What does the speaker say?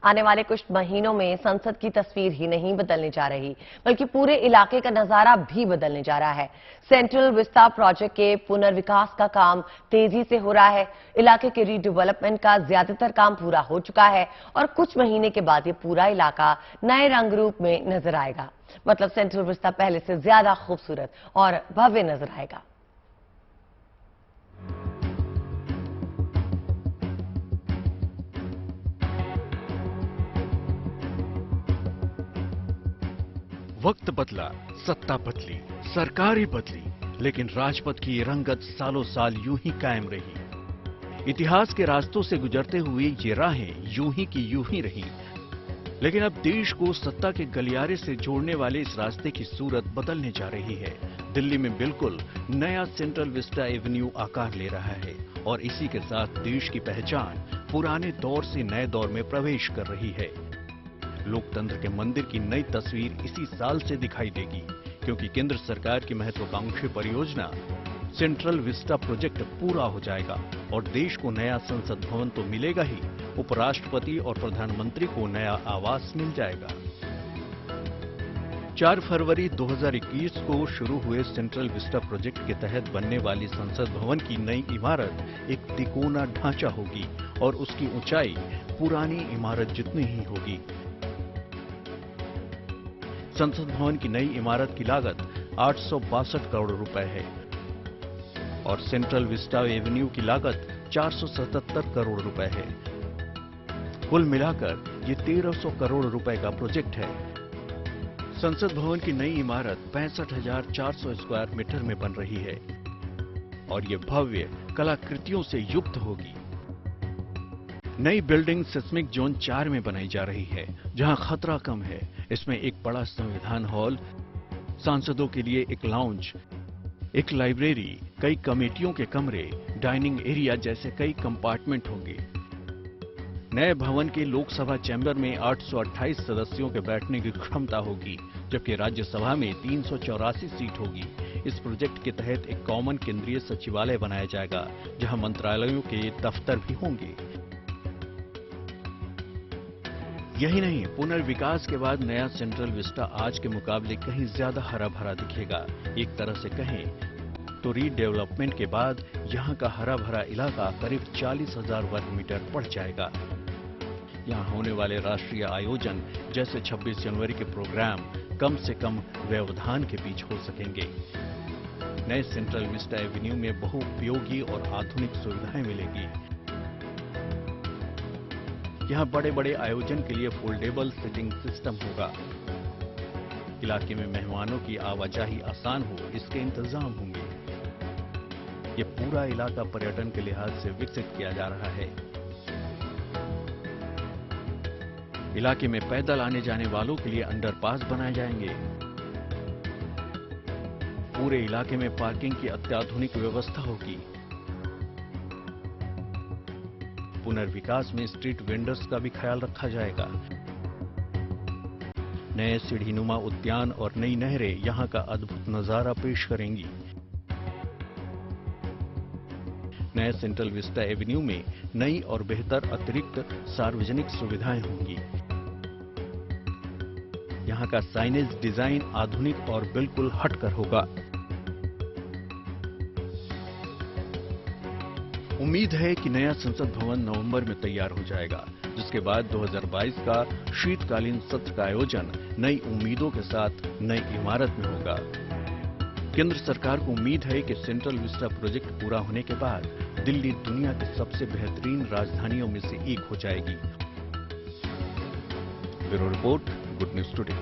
आने वाले कुछ महीनों में संसद की तस्वीर ही नहीं बदलने जा रही, बल्कि पूरे इलाके का नजारा भी बदलने जा रहा है। सेंट्रल विस्टा प्रोजेक्ट के पुनर्विकास का काम तेजी से हो रहा है। इलाके के रीडेवलपमेंट का ज्यादातर काम पूरा हो चुका है और कुछ महीने के बाद ये पूरा इलाका नए रंग रूप में नजर आएगा। मतलब सेंट्रल विस्टा पहले से ज्यादा खूबसूरत और भव्य नजर आएगा। वक्त बदला, सत्ता बदली, सरकारें बदली, लेकिन राजपथ की ये रंगत सालों साल यूं ही कायम रही। इतिहास के रास्तों से गुजरते हुए ये राहें यूं ही की यूं ही रही। लेकिन अब देश को सत्ता के गलियारे से जोड़ने वाले इस रास्ते की सूरत बदलने जा रही है। दिल्ली में बिल्कुल नया सेंट्रल विस्टा एवेन्यू आकार ले रहा है और इसी के साथ देश की पहचान पुराने दौर से नए दौर में प्रवेश कर रही है। लोकतंत्र के मंदिर की नई तस्वीर इसी साल से दिखाई देगी, क्योंकि केंद्र सरकार की महत्वाकांक्षी परियोजना सेंट्रल विस्टा प्रोजेक्ट पूरा हो जाएगा और देश को नया संसद भवन तो मिलेगा ही, उपराष्ट्रपति और प्रधानमंत्री को नया आवास मिल जाएगा। 4 फरवरी 2021 को शुरू हुए सेंट्रल विस्टा प्रोजेक्ट के तहत बनने वाली संसद भवन की नई इमारत एक तिकोना ढांचा होगी और उसकी ऊंचाई पुरानी इमारत जितनी ही होगी। संसद भवन की नई इमारत की लागत 862 करोड़ रुपए है और सेंट्रल विस्टा एवेन्यू की लागत 477 करोड़ रुपए है। कुल मिलाकर ये 1300 करोड़ रुपए का प्रोजेक्ट है। संसद भवन की नई इमारत 65,400 स्क्वायर मीटर में बन रही है और ये भव्य कलाकृतियों से युक्त होगी। नई बिल्डिंग सिस्मिक जोन 4 में बनाई जा रही है, जहां खतरा कम है। इसमें एक बड़ा संविधान हॉल, सांसदों के लिए एक लाउंज, एक लाइब्रेरी, कई कमेटियों के कमरे, डाइनिंग एरिया जैसे कई कंपार्टमेंट होंगे। नए भवन के लोकसभा चैम्बर में 828 सदस्यों के बैठने की क्षमता होगी, जबकि राज्यसभा में 384 सीट होगी। इस प्रोजेक्ट के तहत एक कॉमन केंद्रीय सचिवालय बनाया जाएगा, जहां मंत्रालयों के दफ्तर भी होंगे। यही नहीं, पुनर्विकास के बाद नया सेंट्रल विस्टा आज के मुकाबले कहीं ज्यादा हरा भरा दिखेगा। एक तरह से कहें तो रीडेवलपमेंट के बाद यहां का हरा भरा इलाका करीब 40,000 वर्ग मीटर बढ़ जाएगा। यहां होने वाले राष्ट्रीय आयोजन जैसे 26 जनवरी के प्रोग्राम कम से कम व्यवधान के बीच हो सकेंगे। नए सेंट्रल विस्टा एवेन्यू में बहुउपयोगी और आधुनिक सुविधाएं मिलेगी। यहां बड़े बड़े आयोजन के लिए फोल्डेबल सिटिंग सिस्टम होगा। इलाके में मेहमानों की आवाजाही आसान हो, इसके इंतजाम होंगे। ये पूरा इलाका पर्यटन के लिहाज से विकसित किया जा रहा है। इलाके में पैदल आने जाने वालों के लिए अंडरपास बनाए जाएंगे। पूरे इलाके में पार्किंग की अत्याधुनिक व्यवस्था होगी। पुनर्विकास में स्ट्रीट वेंडर्स का भी ख्याल रखा जाएगा। नए सीढ़ीनुमा उद्यान और नई नहरें यहां का अद्भुत नजारा पेश करेंगी। नए सेंट्रल विस्टा एवेन्यू में नई और बेहतर अतिरिक्त सार्वजनिक सुविधाएं होंगी। यहां का साइनेज डिजाइन आधुनिक और बिल्कुल हटकर होगा। उम्मीद है कि नया संसद भवन नवंबर में तैयार हो जाएगा, जिसके बाद 2022 का शीतकालीन सत्र का आयोजन नई उम्मीदों के साथ नई इमारत में होगा। केंद्र सरकार को उम्मीद है कि सेंट्रल विस्टा प्रोजेक्ट पूरा होने के बाद दिल्ली दुनिया की सबसे बेहतरीन राजधानियों में से एक हो जाएगी। Bureau report, good news today.